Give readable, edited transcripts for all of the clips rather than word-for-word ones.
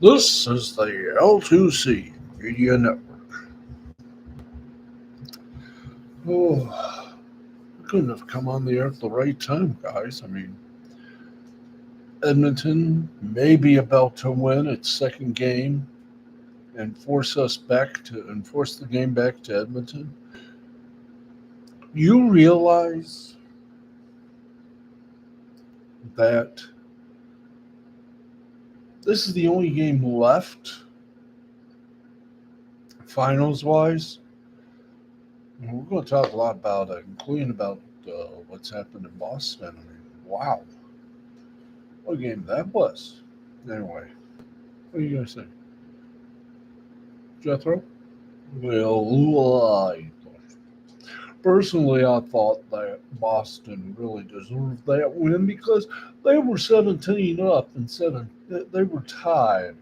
This is the L2C Media Network. Oh, we couldn't have come on the air at the right time, guys. I mean, Edmonton may be about to win its second game and force the game back to Edmonton. You realize that this is the only game left, finals wise. We're going to talk a lot about it, including about what's happened in Boston. I mean, wow, what a game that was. Anyway, what are you going to say, Jethro? Well, personally, I thought that Boston really deserved that win because they were 17 up and seven. They were tied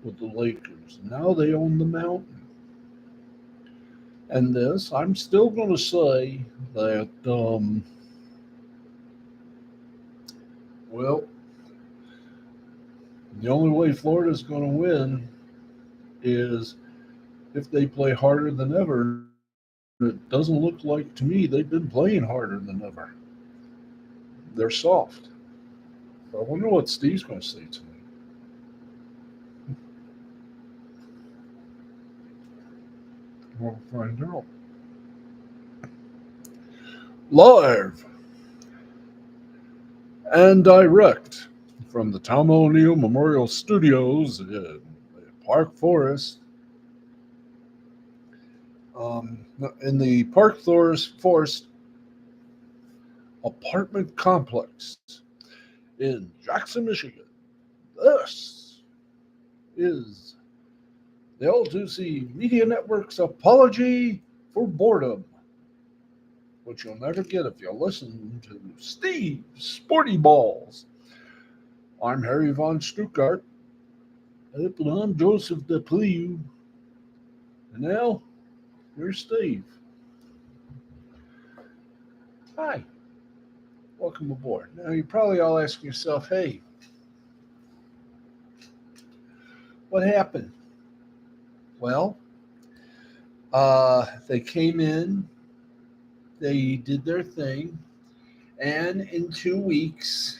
with the Lakers. Now they own the mountain. And this, I'm still going to say that, well, the only way Florida's going to win is if they play harder than ever. And it doesn't look like to me they've been playing harder than ever. They're soft. I wonder what Steve's going to say tonight. We'll find out. Live and direct from the Tom O'Neill Memorial Studios in Park Forest. In the Forest apartment complex in Jackson, Michigan. This is the L2C Media Network's apology for boredom, which you'll never get if you listen to Steve Sporty Balls. I'm Harry Von Stuttgart, and I'm Joseph DePlieu. And now, here's Steve. Hi, welcome aboard. Now, you're probably all asking yourself, hey, what happened? Well, they came in, they did their thing, and in 2 weeks,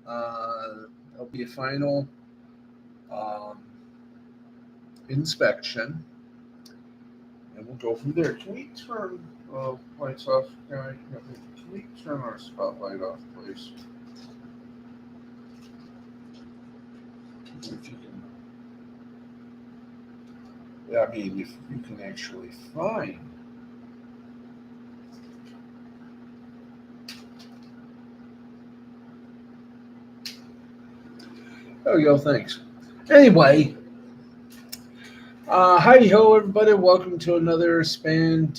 there'll be a final um, inspection, and we'll go from there. Can we turn lights off, guy? Can we turn our spotlight off, please? If you can, yeah, I mean, if you can actually find. There we go. Thanks. Anyway, hi ho, everybody. Welcome to another spanking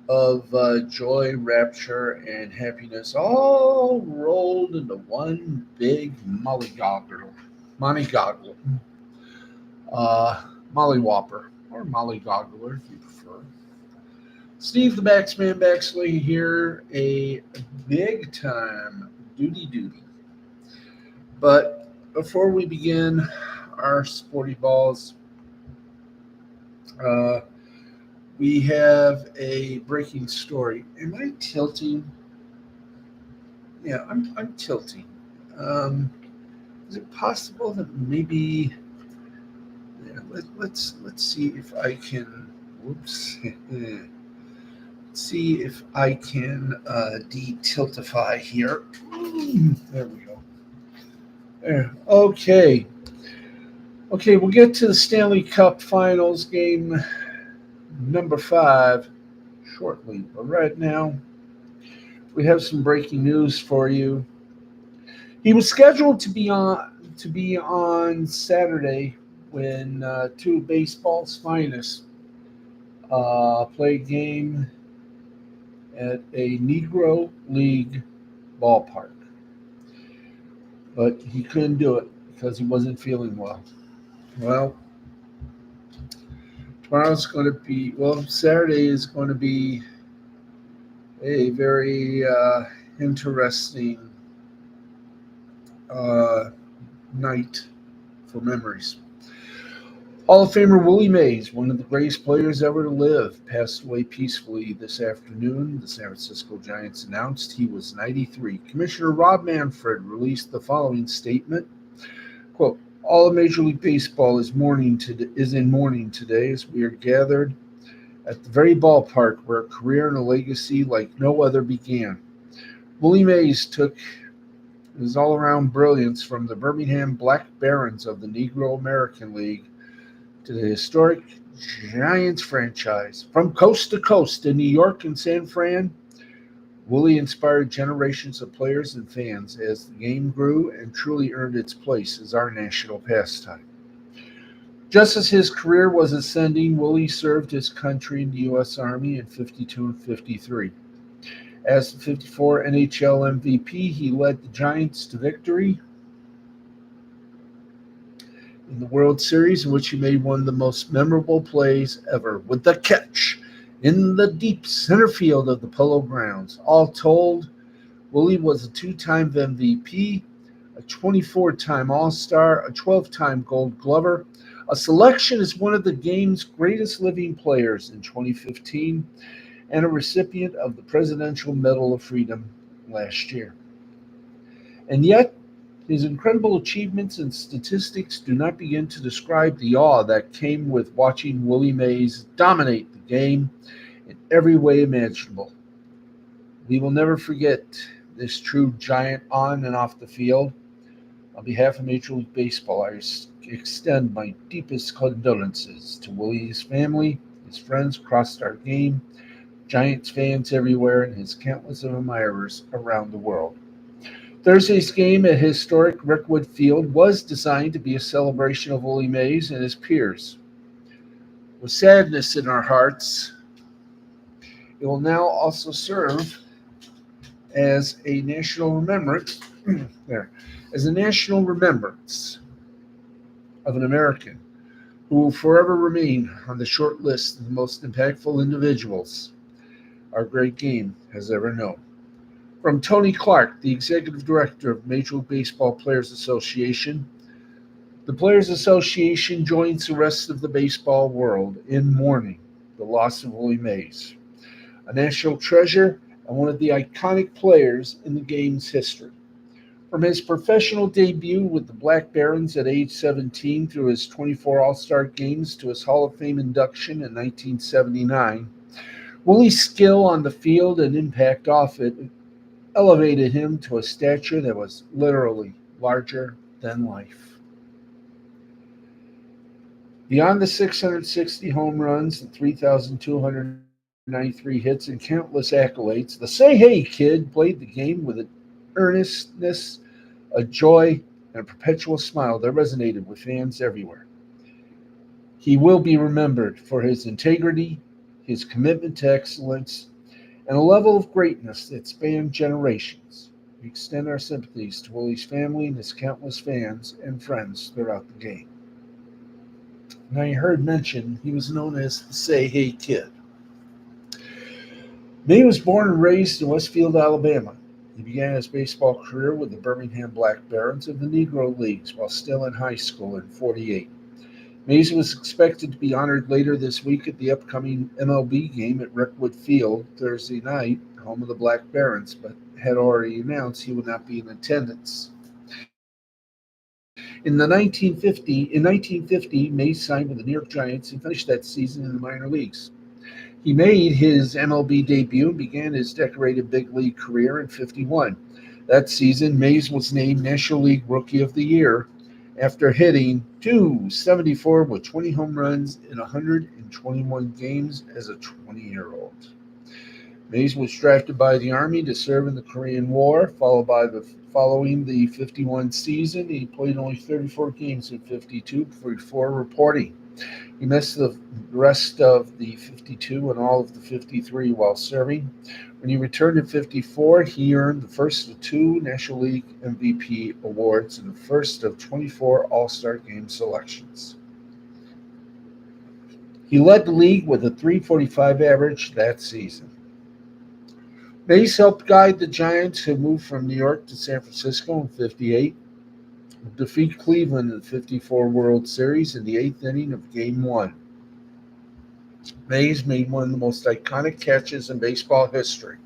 of joy, rapture, and happiness, all rolled into one big mollygoggle, Molly Whopper, or Molly Goggler if you prefer. Steve the Baxman Baxley here, a big time duty. But before we begin our sporty balls, uh, we have a breaking story. Am I tilting? Yeah, I'm tilting. Um, is it possible that maybe? Yeah, let's see if I can. Whoops. See if I can de-tiltify here. There we go. There. Okay. Okay, we'll get to the Stanley Cup Finals game number 5 shortly. But right now, we have some breaking news for you. He was scheduled to be on Saturday when two of baseball's finest play a game at a Negro League ballpark, but he couldn't do it because he wasn't feeling well. Well, Saturday is going to be a very interesting uh, night for memories. Hall of Famer Willie Mays, one of the greatest players ever to live, passed away peacefully this afternoon. The San Francisco Giants announced he was 93. Commissioner Rob Manfred released the following statement, quote, all of Major League Baseball is in mourning today as we are gathered at the very ballpark where a career and a legacy like no other began. Willie Mays took his all-around brilliance from the Birmingham Black Barons of the Negro American League to the historic Giants franchise. From coast to coast in New York and San Fran, Willie inspired generations of players and fans as the game grew and truly earned its place as our national pastime. Just as his career was ascending, Willie served his country in the U.S. Army in 52 and 53. As the 54 NHL MVP, he led the Giants to victory in the World Series, in which he made one of the most memorable plays ever with the catch in the deep center field of the Polo Grounds. All told, Willie was a two-time MVP, a 24-time All-Star, a 12-time Gold Glover, a selection as one of the game's greatest living players in 2015, and a recipient of the Presidential Medal of Freedom last year. And yet, his incredible achievements and statistics do not begin to describe the awe that came with watching Willie Mays dominate the game in every way imaginable. We will never forget this true giant on and off the field. On behalf of Major League Baseball, I extend my deepest condolences to Willie's family, his friends across our game, Giants fans everywhere, and his countless admirers around the world. Thursday's game at historic Rickwood Field was designed to be a celebration of Willie Mays and his peers. With sadness in our hearts, it will now also serve as a national remembrance as a national remembrance of an American who will forever remain on the short list of the most impactful individuals our great game has ever known. From Tony Clark, the executive director of Major League Baseball Players Association, the Players Association joins the rest of the baseball world in mourning the loss of Willie Mays, a national treasure and one of the iconic players in the game's history. From his professional debut with the Black Barons at age 17 through his 24 All-Star games to his Hall of Fame induction in 1979, Willie's skill on the field and impact off it elevated him to a stature that was literally larger than life. Beyond the 660 home runs, the 3,293 hits, and countless accolades, the Say Hey Kid played the game with an earnestness, a joy, and a perpetual smile that resonated with fans everywhere. He will be remembered for his integrity, his commitment to excellence, and a level of greatness that spanned generations. We extend our sympathies to Willie's family and his countless fans and friends throughout the game. Now, you heard mentioned he was known as the Say Hey Kid. May was born and raised in Westfield, Alabama. He began his baseball career with the Birmingham Black Barons of the Negro Leagues while still in high school in '48. Mays was expected to be honored later this week at the upcoming MLB game at Rickwood Field Thursday night, home of the Black Barons, but had already announced he would not be in attendance. In 1950, Mays signed with the New York Giants and finished that season in the minor leagues. He made his MLB debut and began his decorated big league career in '51. That season, Mays was named National League Rookie of the Year after hitting .274 with 20 home runs in 121 games as a 20-year-old. Mays was drafted by the Army to serve in the Korean War. Following the '51 season, he played only 34 games in '52 before reporting. He missed the rest of the '52 and all of the '53 while serving. When he returned in '54, he earned the first of 2 National League MVP awards and the first of 24 All-Star Game selections. He led the league with a .345 average that season. Mays helped guide the Giants, who moved from New York to San Francisco in '58. defeat Cleveland in the 54 World Series in the eighth inning of Game 1. Mays made one of the most iconic catches in baseball history.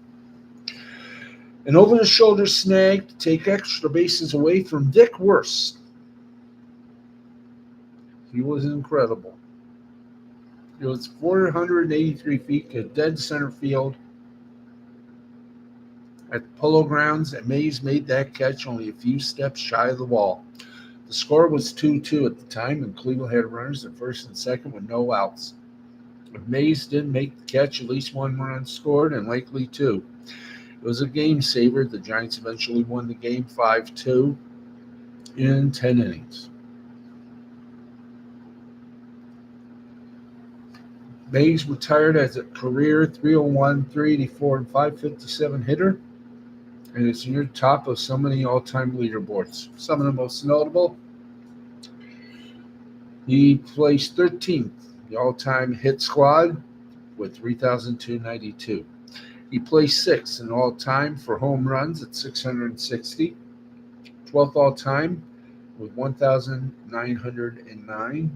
An over-the-shoulder snag to take extra bases away from Dick Worst. He was incredible. It was 483 feet at dead center field at the Polo Grounds, and Mays made that catch only a few steps shy of the wall. The score was 2-2 at the time, and Cleveland had runners at first and second with no outs. If Mays didn't make the catch, at least one run scored, and likely two. It was a game saver. The Giants eventually won the game 5-2 in 10 innings. Mays retired as a career 301, 384, and 557 hitter, and is near the top of so many all-time leaderboards. Some of the most notable: he placed 13th, the all-time hit squad, with 3,292. He placed 6th in all-time for home runs at 660, 12th all-time with 1,909,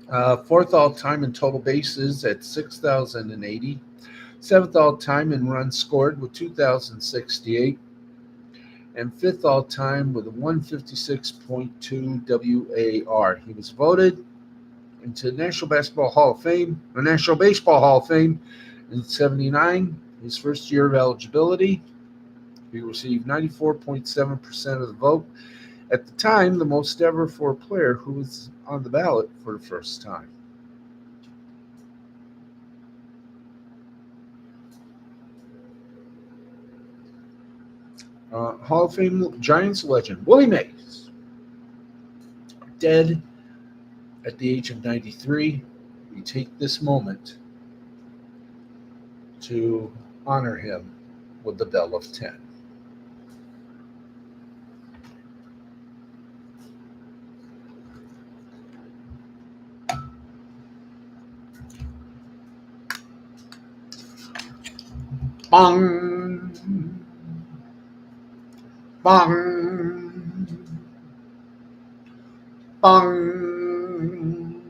4th all-time in total bases at 6,080, 7th all-time in runs scored with 2,068, and 5th all-time with a 156.2 WAR. He was voted into the National Baseball Hall of Fame, or National Baseball Hall of Fame, in '79. His first year of eligibility, he received 94.7% of the vote. At the time, the most ever for a player who was on the ballot for the first time. Hall of Fame Giants legend Willie Mays, dead at the age of 93. We take this moment to honor him with the bell of 10. Bong, bong, bong,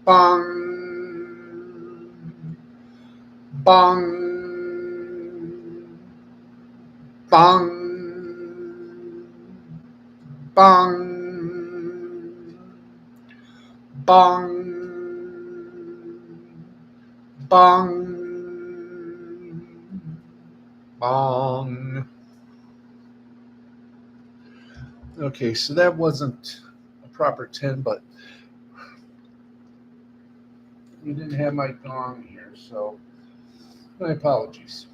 bong, bong, bong, bong, bong, bong, bong. Okay, so that wasn't a proper 10, but we didn't have my gong here, so my apologies.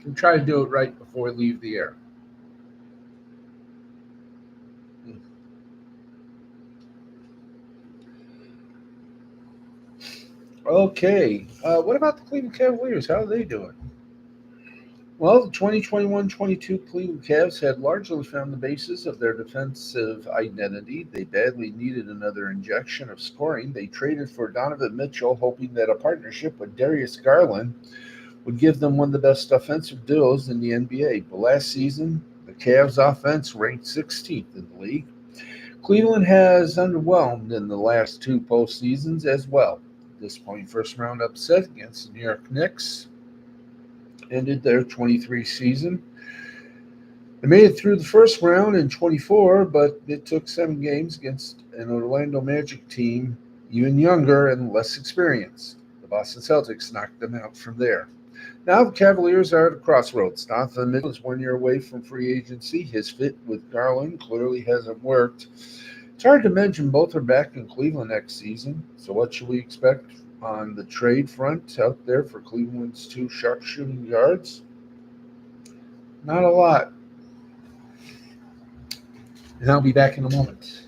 Can try to do it right before we leave the air. Okay, what about the Cleveland Cavaliers? How are they doing? Well, the 2021-22 Cleveland Cavs had largely found the basis of their defensive identity. They badly needed another injection of scoring. They traded for Donovan Mitchell, hoping that a partnership with Darius Garland would give them one of the best offensive duos in the NBA. But last season, the Cavs' offense ranked 16th in the league. Cleveland has underwhelmed in the last two postseasons as well. At this point, first round upset against the New York Knicks ended their 23 season. They made it through the first round in 24, but it took 7 games against an Orlando Magic team even younger and less experienced. The Boston Celtics knocked them out from there. Now the Cavaliers are at a crossroads. Donovan Mitchell is 1 year away from free agency. His fit with Garland clearly hasn't worked. It's hard to mention both are back in Cleveland next season. So what should we expect on the trade front out there for Cleveland's 2 sharpshooting guards? Not a lot. And I'll be back in a moment.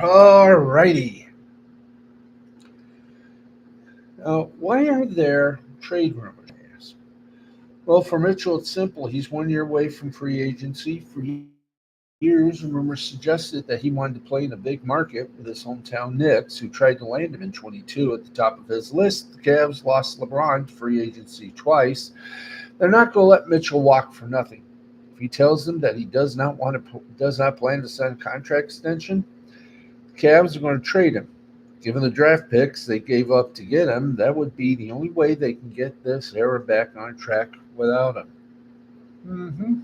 All righty. Why are there trade rumors? Well, for Mitchell, it's simple. He's 1 year away from free agency. For years, rumors suggested that he wanted to play in a big market with his hometown Knicks, who tried to land him in 22 at the top of his list. The Cavs lost LeBron to free agency twice. They're not going to let Mitchell walk for nothing. If he tells them that he does not plan to sign a contract extension, the Cavs are going to trade him. Given the draft picks they gave up to get him, that would be the only way they can get this era back on track without him. hmm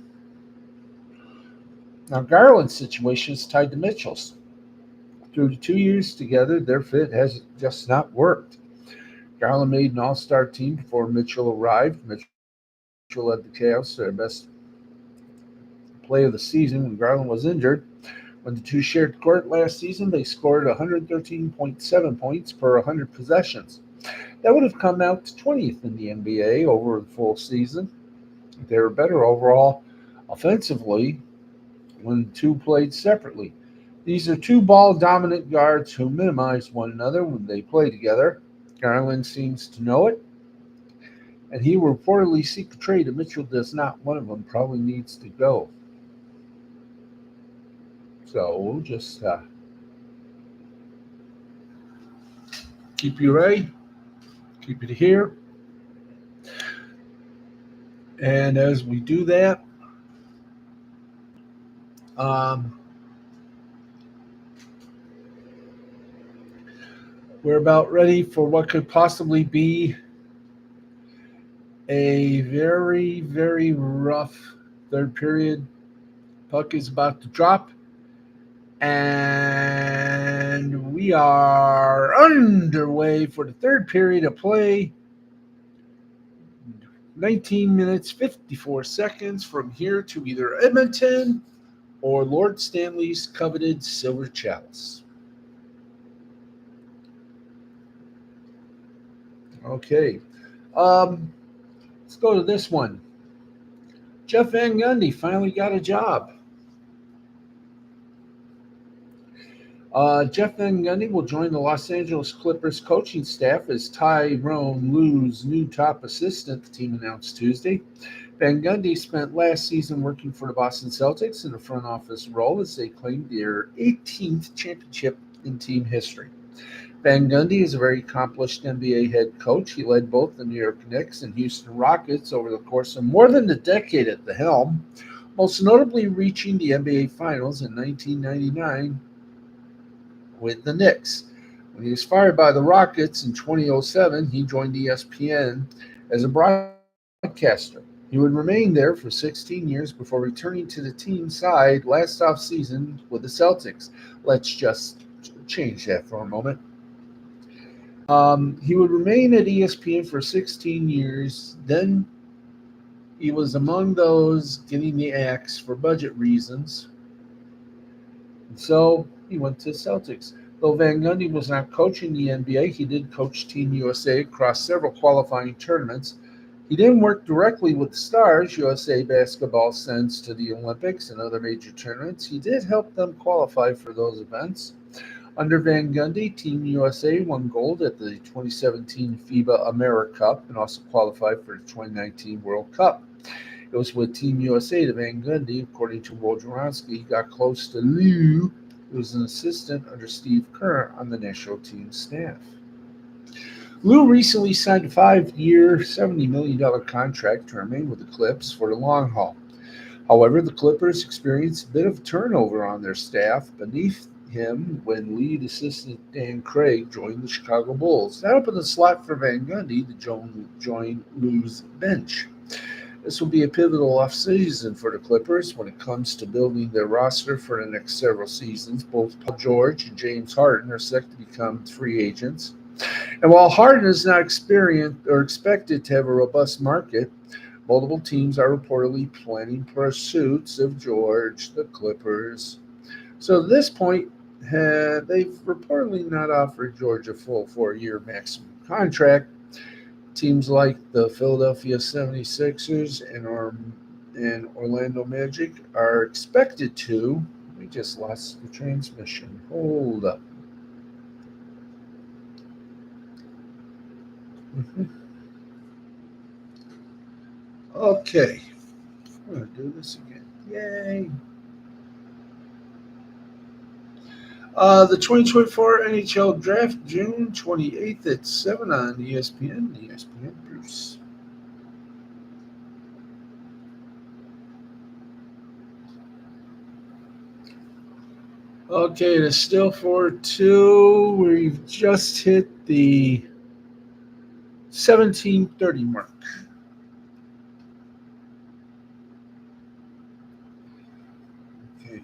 Now, Garland's situation is tied to Mitchell's. Through the 2 years together, their fit has just not worked. Garland made an all star team before Mitchell arrived. Mitchell led the Cavs to their best play of the season when Garland was injured. When the two shared court last season, they scored 113.7 points per 100 possessions. That would have come out to 20th in the NBA over the full season. They were better overall offensively when the two played separately. These are two ball dominant guards who minimize one another when they play together. Garland seems to know it, and he will reportedly seek a trade if Mitchell does not. One of them probably needs to go. So we'll just keep you ready, keep it here. And as we do that, um, we're about ready for what could possibly be a very, very rough third period. Puck is about to drop, and we are underway for the third period of play. 19 minutes, 54 seconds from here to either Edmonton or Lord Stanley's coveted Silver Chalice. Okay. Let's go to this one. Jeff Van Gundy finally got a job. Jeff Van Gundy will join the Los Angeles Clippers coaching staff as Tyrone Lue's new top assistant, the team announced Tuesday. Van Gundy spent last season working for the Boston Celtics in a front office role as they claimed their 18th championship in team history. Van Gundy is a very accomplished NBA head coach. He led both the New York Knicks and Houston Rockets over the course of more than a decade at the helm, most notably reaching the NBA Finals in 1999 with the Knicks. When he was fired by the Rockets in 2007, he joined ESPN as a broadcaster. He would remain there for 16 years before returning to the team side last offseason with the Celtics. Let's just change that for a moment. He would remain at ESPN for 16 years. Then he was among those getting the axe for budget reasons. And so he went to the Celtics. Though Van Gundy was not coaching the NBA, he did coach Team USA across several qualifying tournaments. He didn't work directly with the stars USA basketball sends to the Olympics and other major tournaments. He did help them qualify for those events. Under Van Gundy, Team USA won gold at the 2017 FIBA AmeriCup and also qualified for the 2019 World Cup. It was with Team USA that Van Gundy, according to Wojnarowski, got close to Lue, who was an assistant under Steve Kerr on the national team staff. Lue recently signed a 5-year, $70 million contract to remain with the Clips for the long haul. However, the Clippers experienced a bit of turnover on their staff beneath him when lead assistant Dan Craig joined the Chicago Bulls. That opened a slot for Van Gundy to join Lue's bench. This will be a pivotal offseason for the Clippers when it comes to building their roster for the next several seasons. Both Paul George and James Harden are set to become free agents. And while Harden is not experienced or expected to have a robust market, multiple teams are reportedly planning pursuits of George, the Clippers. So at this point, they've reportedly not offered George a full 4-year maximum contract. Teams like the Philadelphia 76ers and Orlando Magic are expected to. We just lost the transmission. Hold up. Okay. I'm going to do this again. Yay. The 2024 NHL Draft, June 28th at 7 on ESPN. ESPN Bruce. Okay, it's still 4-2. We've just hit the 17:30 mark. Okay.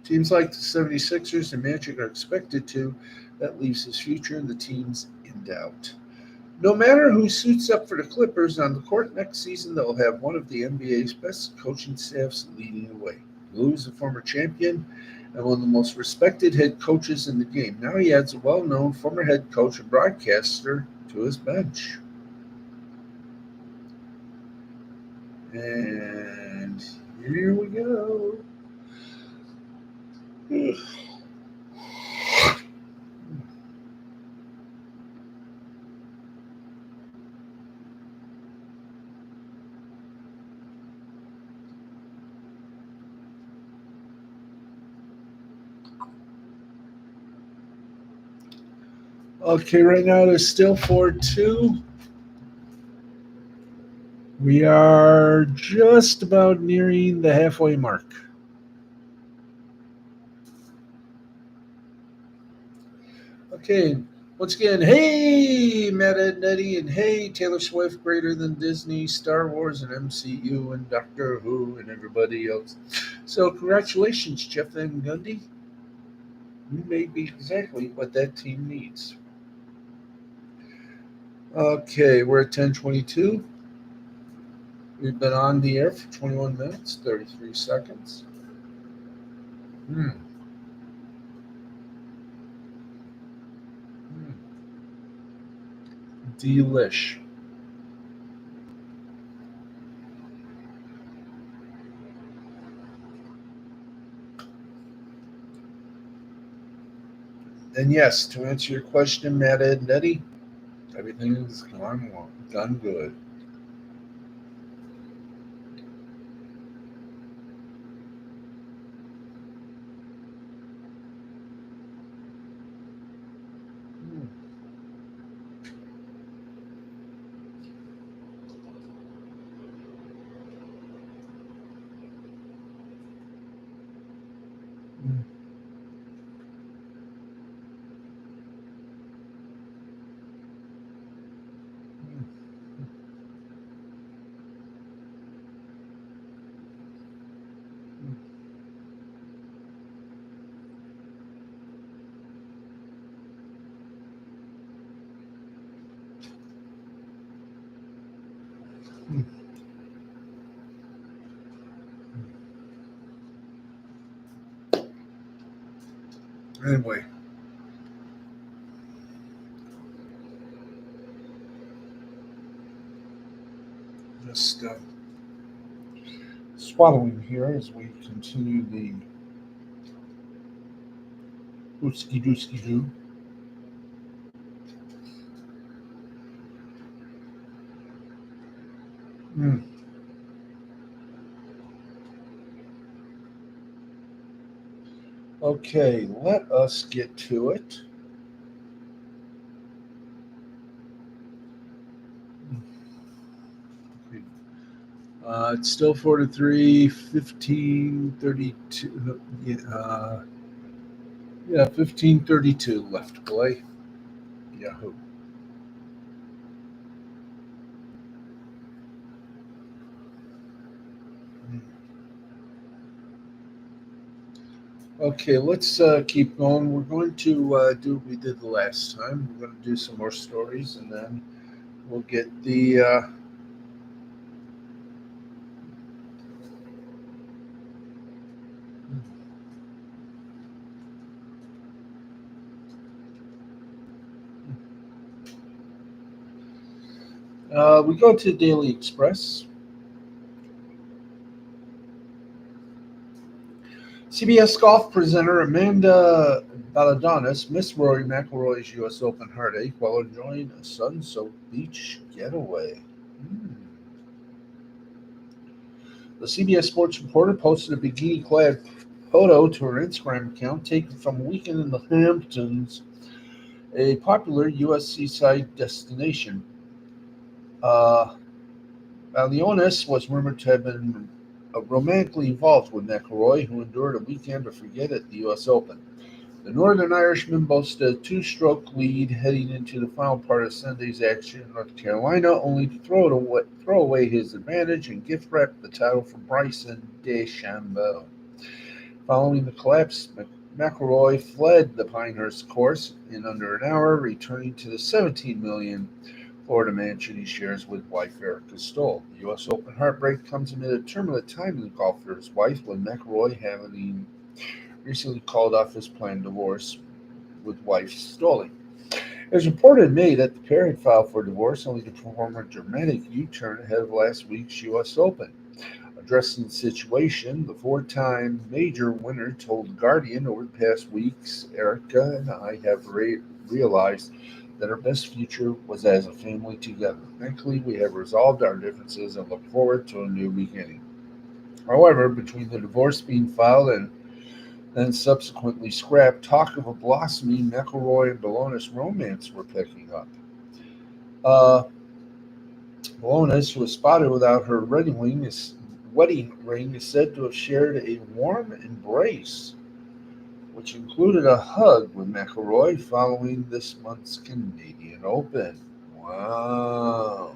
Teams like the 76ers and Magic are expected to. That leaves his future and the teams in doubt. No matter who suits up for the Clippers on the court next season, they'll have one of the NBA's best coaching staffs leading the way. Lou is a former champion and one of the most respected head coaches in the game. Now he adds a well-known former head coach and broadcaster to his bench. And here we go. Okay, right now there's still 4-2. We are just about nearing the halfway mark. Okay, once again, hey, Matt and Eddie, and hey, Taylor Swift, greater than Disney, Star Wars, and MCU, and Doctor Who, and everybody else. So, congratulations, Jeff Van Gundy. You may be exactly what that team needs. Okay, we're at 10:22. We've been on the air for 21 minutes, 33 seconds. Hmm. Hmm. Delish. And yes, to answer your question, Matt, Ed, and Eddie, everything's gone good. Hmm. Hmm. Hmm. Hmm. Anyway, just swallowing here as we continue the ooski dooski doo. Mm. Okay, let us get to it. It's still 4-3, 15:32. Yeah, 15:32 left to play. Yahoo. Okay, let's keep going. We're going to do what we did the last time. We're going to do some more stories, and then we'll get the. We go to Daily Express. CBS golf presenter Amanda Baladonis missed Rory McIlroy's U.S. Open heartache while enjoying a sun-soaked beach getaway. Hmm. The CBS Sports reporter posted a bikini-clad photo to her Instagram account taken from a weekend in the Hamptons, a popular U.S. seaside destination. Uh, Leonis was rumored to have been romantically involved with McIlroy, who endured a weekend to forget at the U.S. Open. The Northern Irishman boasted a two-stroke lead heading into the final part of Sunday's action in North Carolina, only to throw away his advantage and gift-wrap the title from Bryson DeChambeau. Following the collapse, McIlroy fled the Pinehurst course in under an hour, returning to the $17 million Florida mansion he shares with wife Erica Stoll. The U.S. Open heartbreak comes amid a turbulent time in the golf for his wife, with McIlroy having recently called off his planned divorce with wife Stoll. It was reported in May that the pair had filed for divorce, only to perform a dramatic U-turn ahead of last week's U.S. Open. Addressing the situation, the four-time major winner told The Guardian, over the past weeks, Erica and I have realized that our best future was as a family together. Thankfully, we have resolved our differences and look forward to a new beginning. However, between the divorce being filed and then subsequently scrapped, talk of a blossoming McIlroy and Belonis romance were picking up. Uh, Belonis, who was spotted without her wedding ring, is said to have shared a warm embrace, which included a hug with McIlroy following this month's Canadian Open. Wow.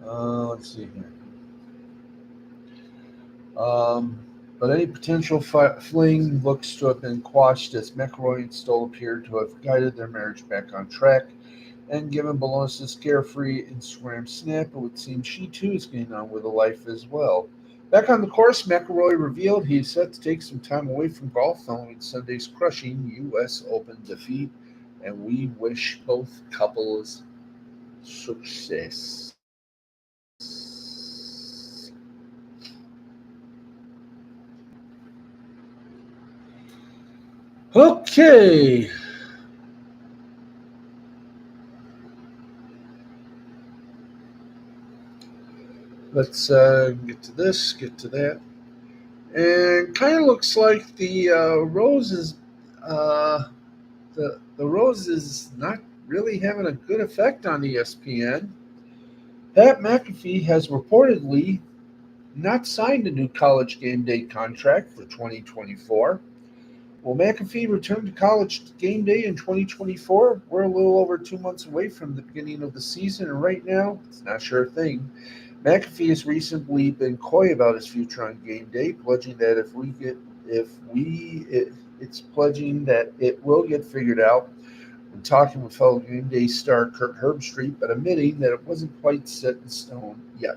Let's see here. But any potential fling looks to have been quashed as McIlroy and Stoll appeared to have guided their marriage back on track. And given Belonis' carefree Instagram snap, it would seem she too is getting on with a life as well. Back on the course, McIlroy revealed he's set to take some time away from golf following Sunday's crushing U.S. Open defeat, and we wish both couples success. Okay, let's get to this, get to that. And kind of looks like uh, the Rose is not really having a good effect on ESPN. Pat McAfee has reportedly not signed a new college game day contract for 2024. Will McAfee return to college game day in 2024? We're a little over 2 months away from the beginning of the season, and right now, it's not sure thing. McAfee has recently been coy about his future on game day, pledging that it's pledging that it will get figured out. When talking with fellow game day star Kurt Herbstreit, but admitting that it wasn't quite set in stone yet.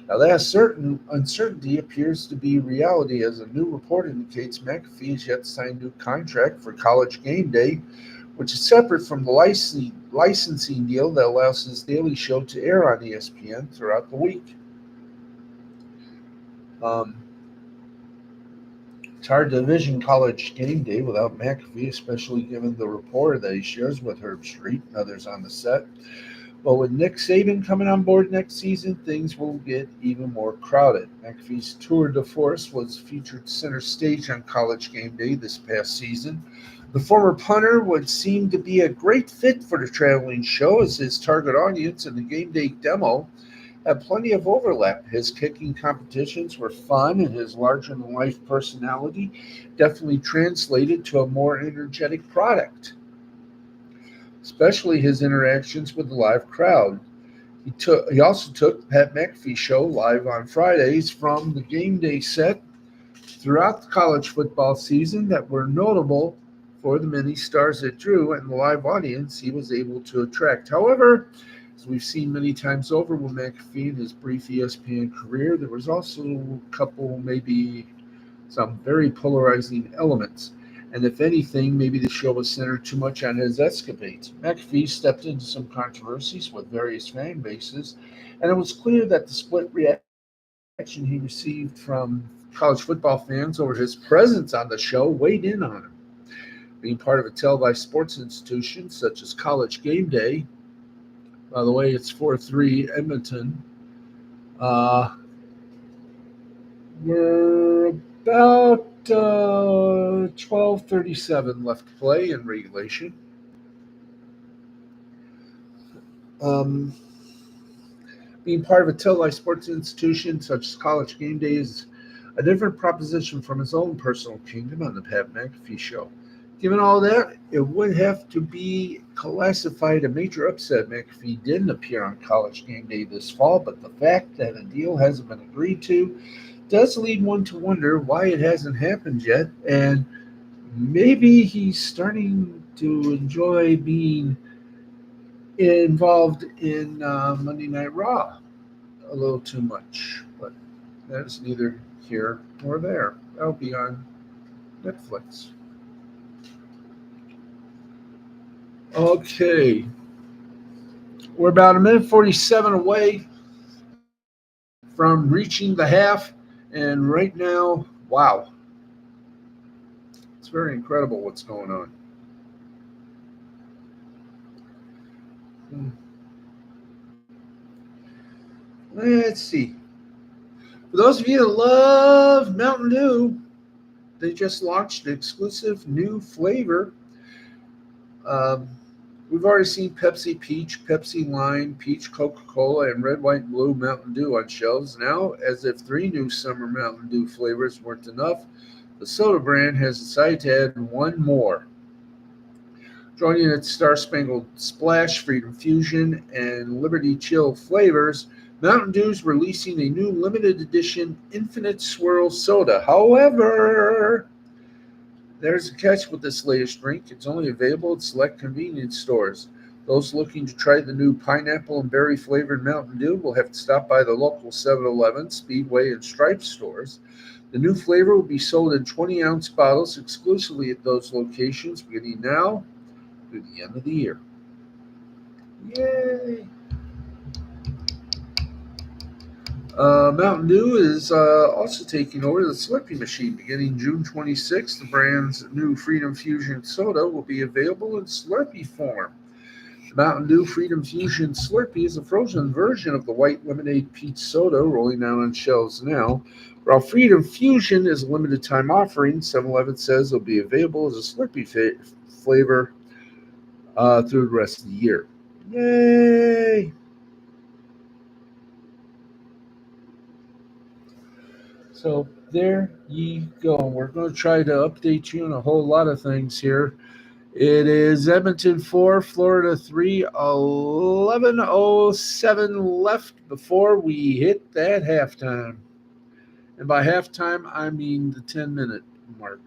Now, that certain uncertainty appears to be reality, as a new report indicates McAfee has yet to sign a new contract for College Game Day, which is separate from the licensing deal that allows his daily show to air on ESPN throughout the week. Um, it's hard to envision College Game Day without McAfee, especially given the rapport that he shares with Herbstreit and others on the set. But with Nick Saban coming on board next season, things will get even more crowded. McAfee's tour de force was featured center stage on College Game Day this past season. The former punter would seem to be a great fit for the traveling show, as his target audience and the game day demo have plenty of overlap. His kicking competitions were fun, and his larger-than-life personality definitely translated to a more energetic product, especially his interactions with the live crowd. He also took the Pat McAfee show live on Fridays from the game day set throughout the college football season that were notable for the many stars it drew and the live audience he was able to attract. However, as we've seen many times over with McAfee in his brief ESPN career, there was also a couple, maybe some very polarizing elements. And if anything, maybe the show was centered too much on his escapades. McAfee stepped into some controversies with various fan bases, and it was clear that the split reaction he received from college football fans over his presence on the show weighed in on him. Being part of a televised sports institution such as College Game Day, by the way, it's 4-3 Edmonton. We're about 12:37 left to play in regulation. Um, Being part of a televised sports institution such as College Game Day is a different proposition from his own personal kingdom on the Pat McAfee show. Given all that, it would have to be classified a major upset. McAfee didn't appear on College Game Day this fall, but the fact that a deal hasn't been agreed to does lead one to wonder why it hasn't happened yet, and maybe he's starting to enjoy being involved in Monday Night Raw a little too much, but that's neither here nor there. That'll be on Netflix. Okay, we're about a minute 47 away from reaching the half, and right now, wow, it's very incredible what's going on. Hmm. Let's see. For those of you that love Mountain Dew, they just launched an exclusive new flavor. Um, we've already seen Pepsi Peach, Pepsi Lime, Peach Coca-Cola, and Red, White, and Blue Mountain Dew on shelves. Now, as if 3 new summer Mountain Dew flavors weren't enough, the soda brand has decided to add one more. Joining its Star Spangled Splash, Freedom Fusion, and Liberty Chill flavors, Mountain Dew's releasing a new limited edition Infinite Swirl soda. However, there's a catch with this latest drink. It's only available at select convenience stores. Those looking to try the new pineapple and berry flavored Mountain Dew will have to stop by the local 7-Eleven, Speedway, and Stripes stores. The new flavor will be sold in 20-ounce bottles exclusively at those locations beginning now through the end of the year. Yay! Mountain Dew is also taking over the Slurpee machine beginning June 26th. The brand's new Freedom Fusion soda will be available in Slurpee form. The Mountain Dew Freedom Fusion Slurpee is a frozen version of the white lemonade peach soda rolling out on shelves now. While Freedom Fusion is a limited time offering, 7-Eleven says it'll be available as a Slurpee flavor through the rest of the year. Yay! So there ye go. We're going to try to update you on a whole lot of things here. It is Edmonton 4, Florida 3, 11:07 left before we hit that halftime. And by halftime, I mean the 10-minute mark.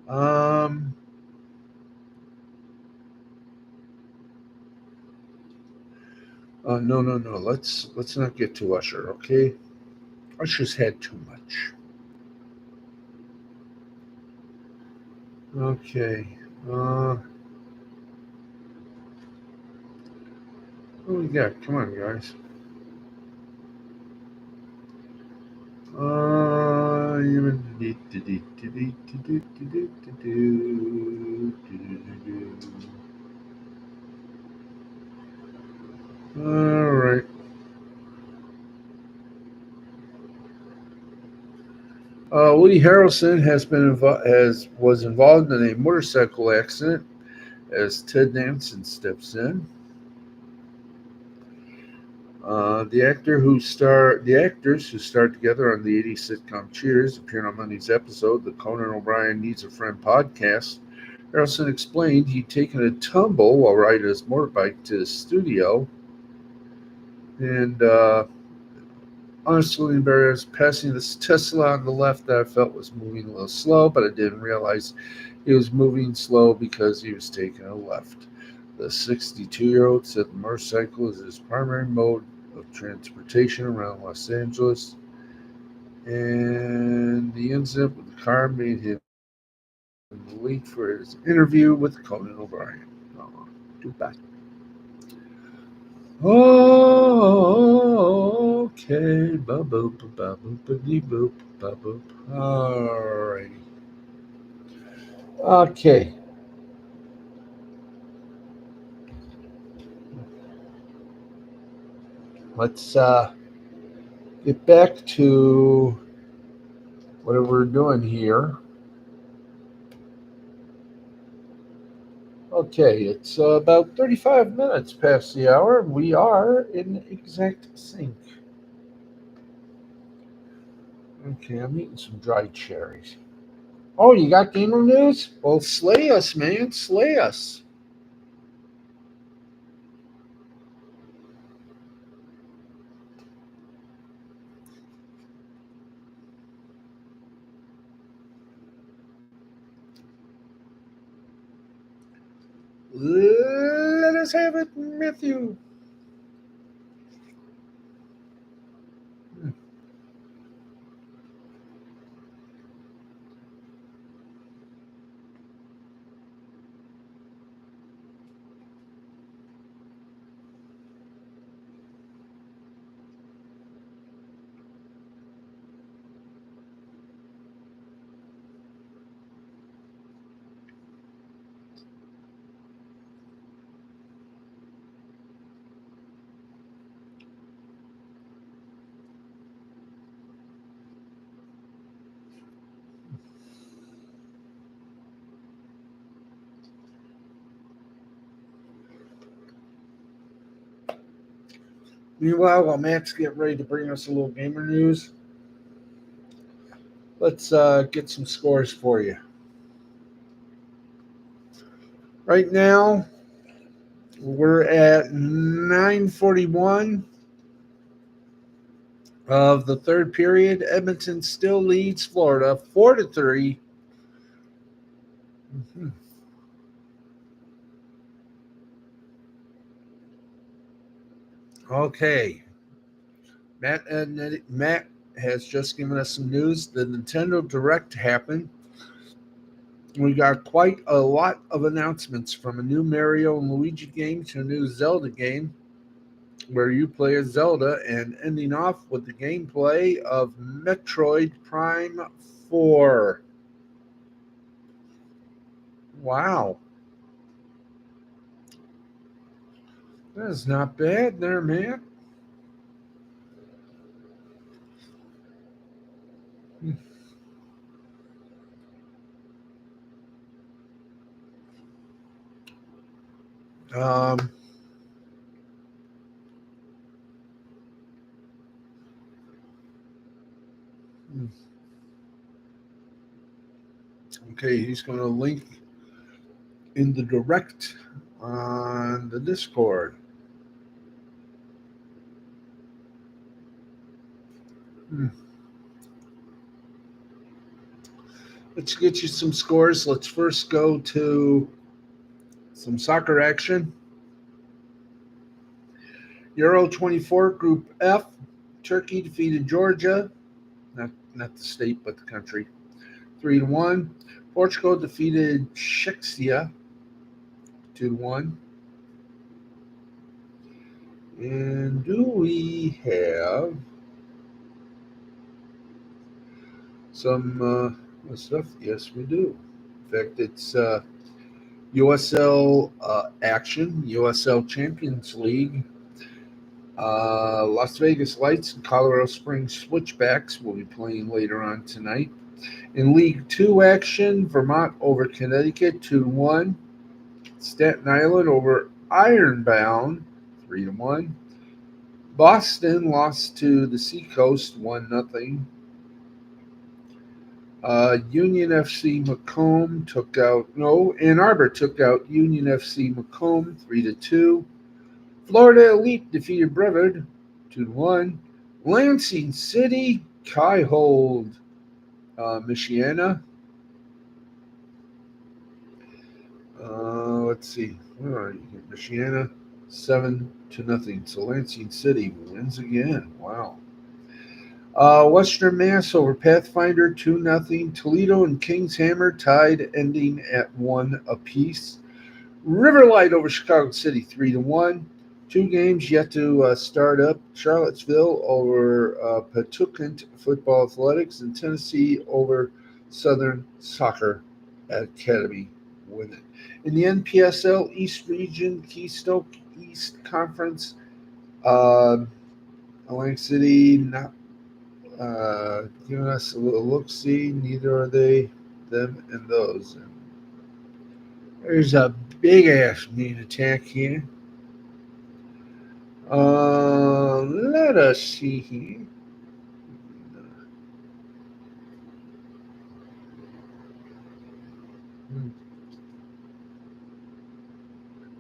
Um, no. Let's not get to Usher, okay? Usher's had too much. Okay. What we got? Come on, guys. All right. Woody Harrelson was involved in a motorcycle accident as Ted Danson steps in. The actors who starred together on the '80s sitcom Cheers appeared on Monday's episode, the Conan O'Brien Needs a Friend podcast. Harrelson explained he'd taken a tumble while riding his motorbike to the studio, and honestly embarrassed passing this Tesla on the left that I felt was moving a little slow, but I didn't realize he was moving slow because he was taking a left. The 62-year-old said the motorcycle is his primary mode of transportation around Los Angeles, and the incident with the car made him late for his interview with Conan O'Brien. Oh, too bad. Okay, ba-boop, ba-boop, ba-dee-boop, ba-boop. Alrighty. Okay. Let's get back to whatever we're doing here. Okay, it's about 35 minutes past the hour. We are in exact sync. Okay, I'm eating some dried cherries. Oh, you got gamer news? Well, slay us, man. Slay us. Let us have it, Matthew. Meanwhile, while Matt's getting ready to bring us a little gamer news, let's get some scores for you. Right now, we're at 9:41 of the third period. Edmonton still leads Florida 4-3. Mhm. Okay, Matt has just given us some news. The Nintendo Direct happened. We got quite a lot of announcements, from a new Mario and Luigi game to a new Zelda game where you play as Zelda, and ending off with the gameplay of Metroid Prime 4. Wow. That is not bad there, man. Um, okay, he's going to link in the direct on the Discord. Hmm. Let's get you some scores. Let's first go to some soccer action. Euro 24, Group F. Turkey defeated Georgia, not the state, but the country, 3-1. Portugal defeated Czechia 2-1. And do we have some stuff? Yes, we do. In fact, it's USL action, USL Champions League. Las Vegas Lights and Colorado Springs Switchbacks will be playing later on tonight. In League Two action, Vermont over Connecticut 2-1. Staten Island over Ironbound 3-1. Boston lost to the Seacoast 1-0. Union FC Macomb Ann Arbor took out Union FC Macomb 3-2. Florida Elite defeated Brevard 2-1. Lansing City Kaihold Michiana. Let's see. Where are you? Michiana 7-0. So Lansing City wins again. Wow. Western Mass over Pathfinder 2-0. Toledo and Kings Hammer tied, ending at 1 apiece. Riverlight over Chicago City 3-1. Two games yet to start up. Charlottesville over Pawtucket Football Athletics and Tennessee over Southern Soccer Academy. Win it. In the NPSL East Region, Keystone East Conference, Atlantic City not giving us a little look-see. Neither are they, them, and those. There's a big-ass mean attack here. Let us see here.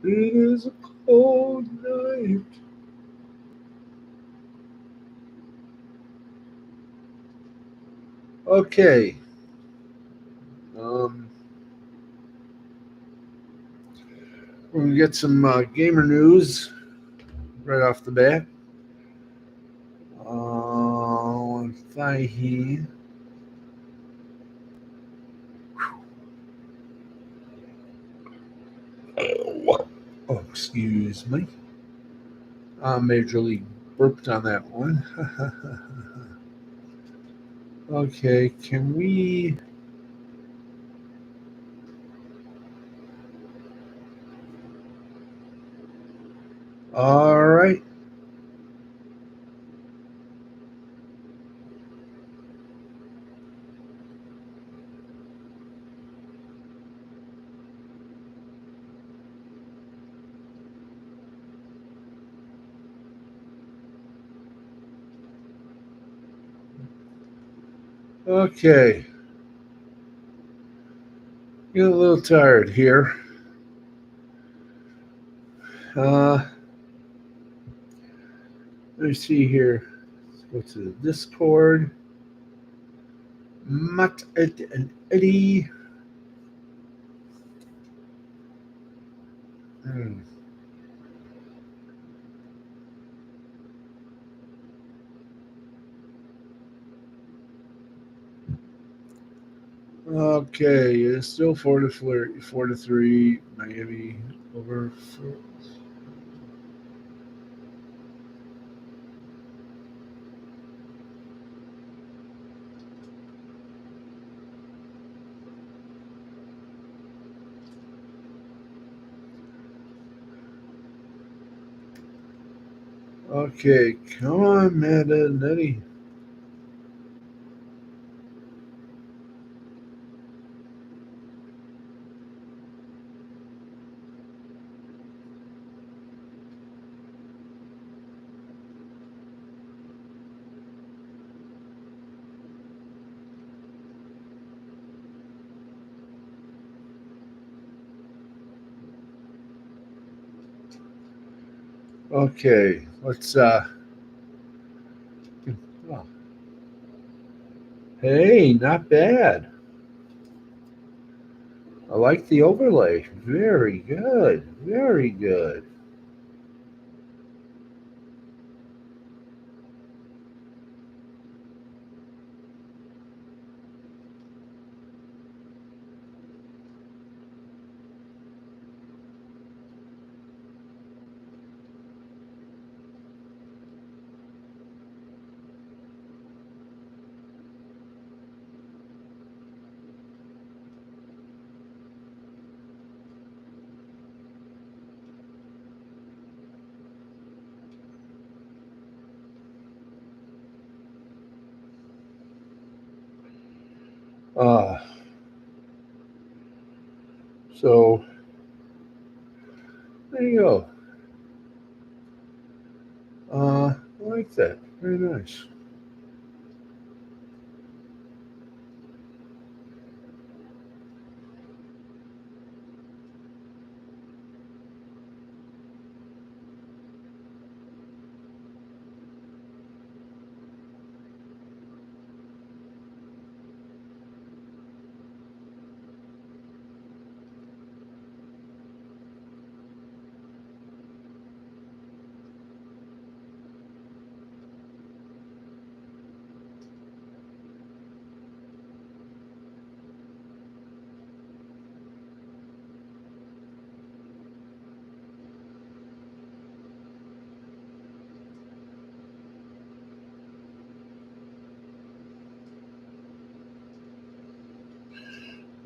It is a cold night. Okay. We're going to get some gamer news right off the bat. If I here. Oh, excuse me. Major League burped on that one. Okay, can we? All right. Okay. Getting a little tired here. Let me see here. Let's go to the Discord. Matt and Eddie. Hmm. Okay, it's still 4-3. Miami over. Okay, come on, Matt and Eddie. Okay, let's oh. Hey, not bad. I like the overlay. Very good. Very good. Uh so there you go. I like that. Very nice.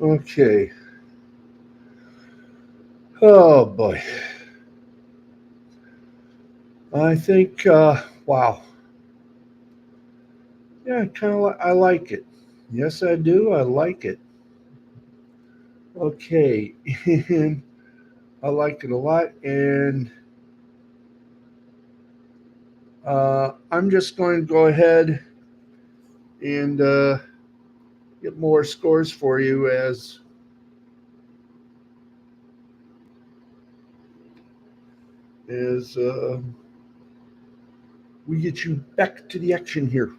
Okay. Oh boy. I think. Wow. Yeah, kind of. I like it. Yes, I do. I like it. Okay, and I like it a lot. And I'm just going to go ahead and get more scores for you as we get you back to the action here.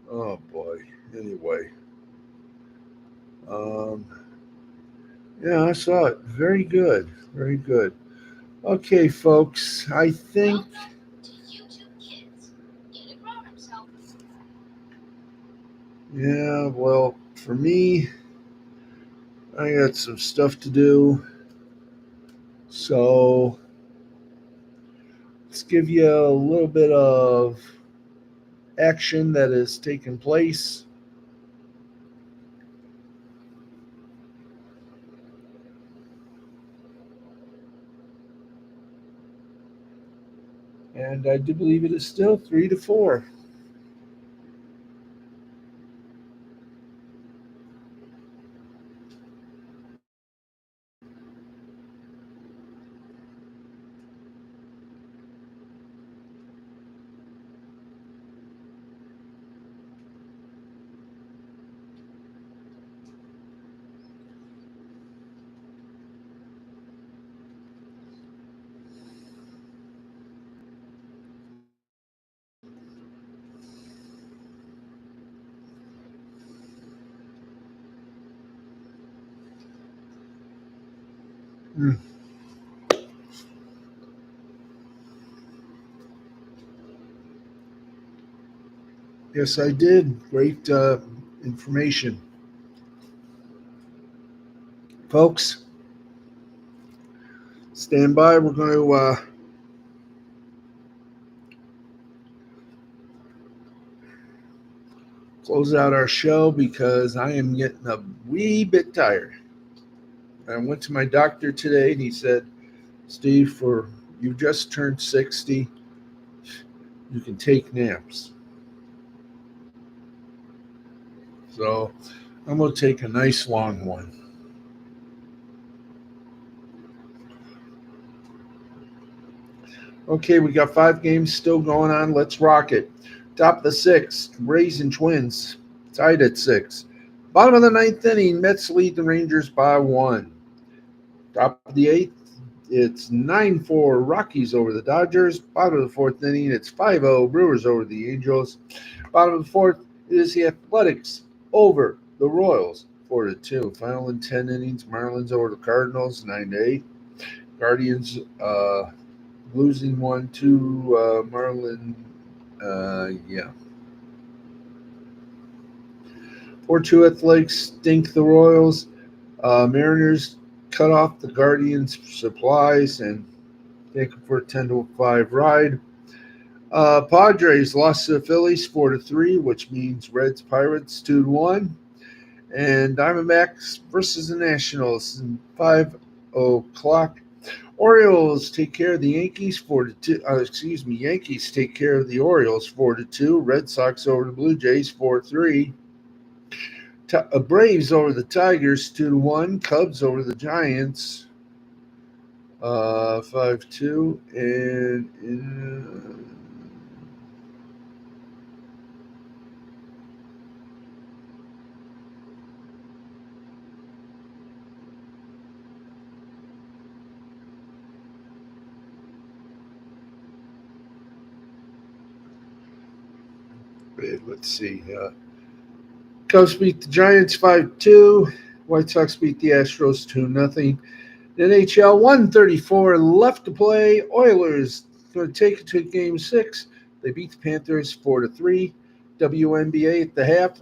Oh boy. Anyway, um, yeah, I saw it. Very good. Very good. Okay, folks. I think. Yeah. Well, for me, I got some stuff to do. So let's give you a little bit of action that has taken place. And I do believe it is still 3-4. Mm, yes, I did. Great information. Folks, stand by. We're going to close out our show because I am getting a wee bit tired. I went to my doctor today and he said, Steve, for you just turned 60, you can take naps. So I'm going to take a nice long one. Okay, we got 5 games still going on. Let's rock it. Top of the sixth, Rays and Twins tied at 6. Bottom of the ninth inning, Mets lead the Rangers by 1. Top of the eighth, it's 9-4 Rockies over the Dodgers. Bottom of the fourth inning, it's 5-0 Brewers over the Angels. Bottom of the fourth is the Athletics over the Royals 4-2. Final in 10 innings, Marlins over the Cardinals 9-8. Guardians losing 1 to Marlin. Yeah. 4-2 Athletics stink the Royals. Mariners cut off the Guardians' supplies and take them for a 10-5 ride. Padres lost to the Phillies 4-3, which means Reds Pirates 2-1. And Diamondbacks versus the Nationals 5 o'clock. Orioles take care of the Yankees 4-2. Yankees take care of the Orioles 4-2. Red Sox over the Blue Jays 4-3. Braves over the Tigers 2-1. Cubs over the Giants 5-2. And let's see. Cubs beat the Giants 5-2. White Sox beat the Astros 2-0. NHL 134 left to play. Oilers going to take it to game 6. They beat the Panthers 4-3. WNBA at the half.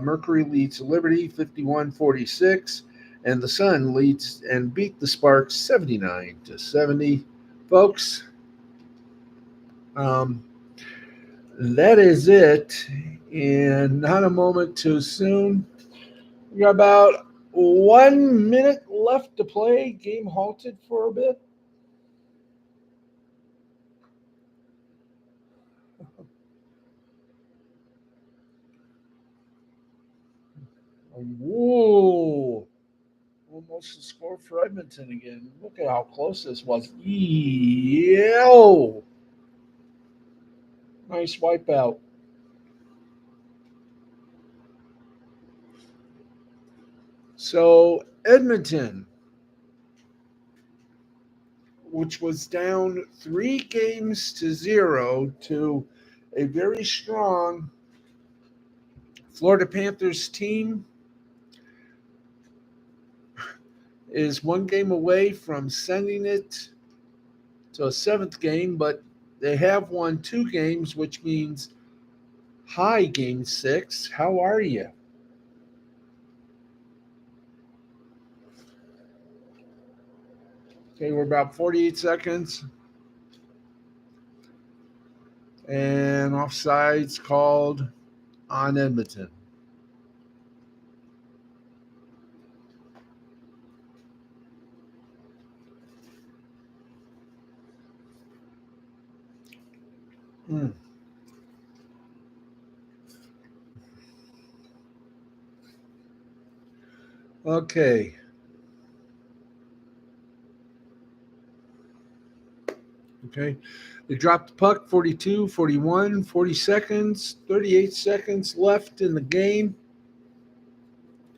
Mercury leads Liberty 51-46. and the Sun leads and beat the Sparks 79-70. Folks, um, that is it. And not a moment too soon. We got about 1 minute left to play. Game halted for a bit. Whoa. Almost a score for Edmonton again. Look at how close this was. Yo! Nice wipeout. So, Edmonton, which was down 3-0 to a very strong Florida Panthers team, is 1 game away from sending it to a 7th game, but they have won 2 games, which means hi, Game 6. How are you? Okay, we're about 48 seconds. And offsides called on Edmonton. Okay. Okay. They dropped the puck 42, 41, 40 seconds, 38 seconds left in the game.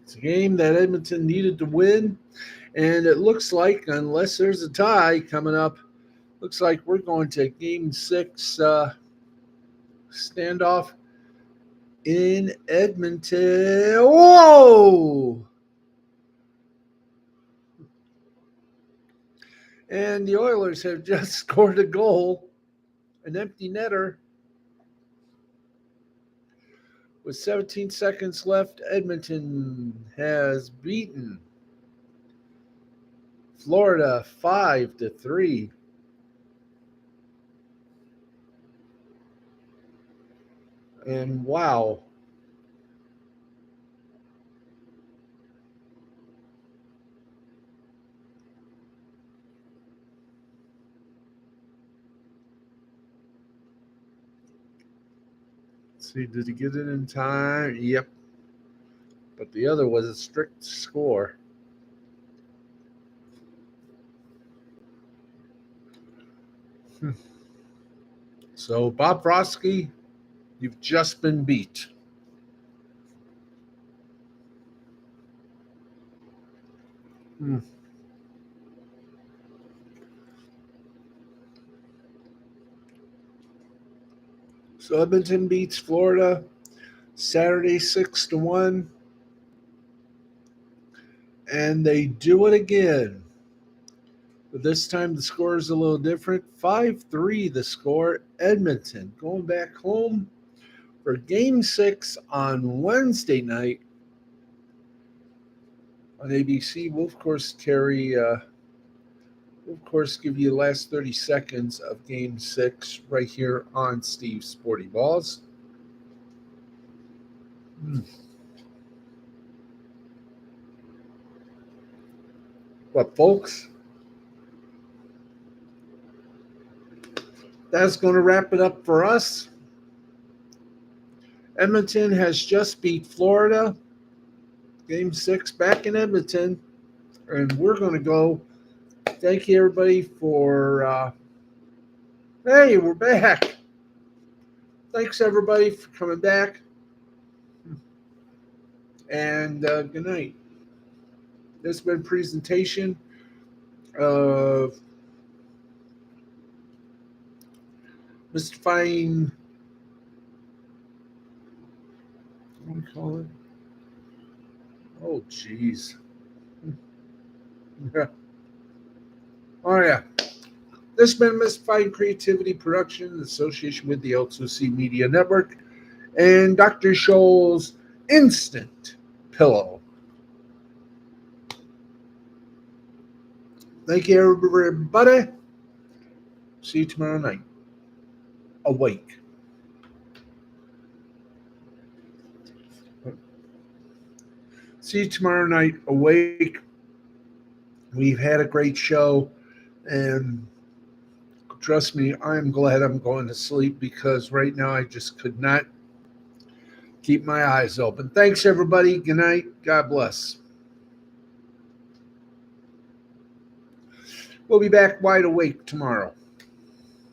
It's a game that Edmonton needed to win. And it looks like, unless there's a tie coming up, looks like we're going to Game 6 standoff in Edmonton. Whoa! And the Oilers have just scored a goal, an empty netter. With 17 seconds left, Edmonton has beaten Florida 5-3. And wow. Let's see, did he get it in time? Yep. But the other was a strict score. So, Bob Frosky, you've just been beat. So, Edmonton beats Florida Saturday 6-1. And they do it again. But this time the score is a little different. 5-3 the score. Edmonton going back home for Game 6 on Wednesday night on ABC. We'll, of course, give you the last 30 seconds of Game 6 right here on Steve's Sporty Balls. But, folks, that's going to wrap it up for us. Edmonton has just beat Florida. Game 6 back in Edmonton. And we're going to go. Thank you, everybody, for... hey, we're back. Thanks, everybody, for coming back. And good night. This has been a presentation of Mystifying... what do we call it? Oh, jeez. Oh, yeah. This has been Mystifying Creativity Production in association with the L2C Media Network and Dr. Scholl's Instant Pillow. Thank you, everybody. See you tomorrow night. Awake. See you tomorrow night. Awake. We've had a great show, and trust me, I'm glad I'm going to sleep because right now I just could not keep my eyes open. Thanks, everybody. Good night. God bless. We'll be back wide awake tomorrow.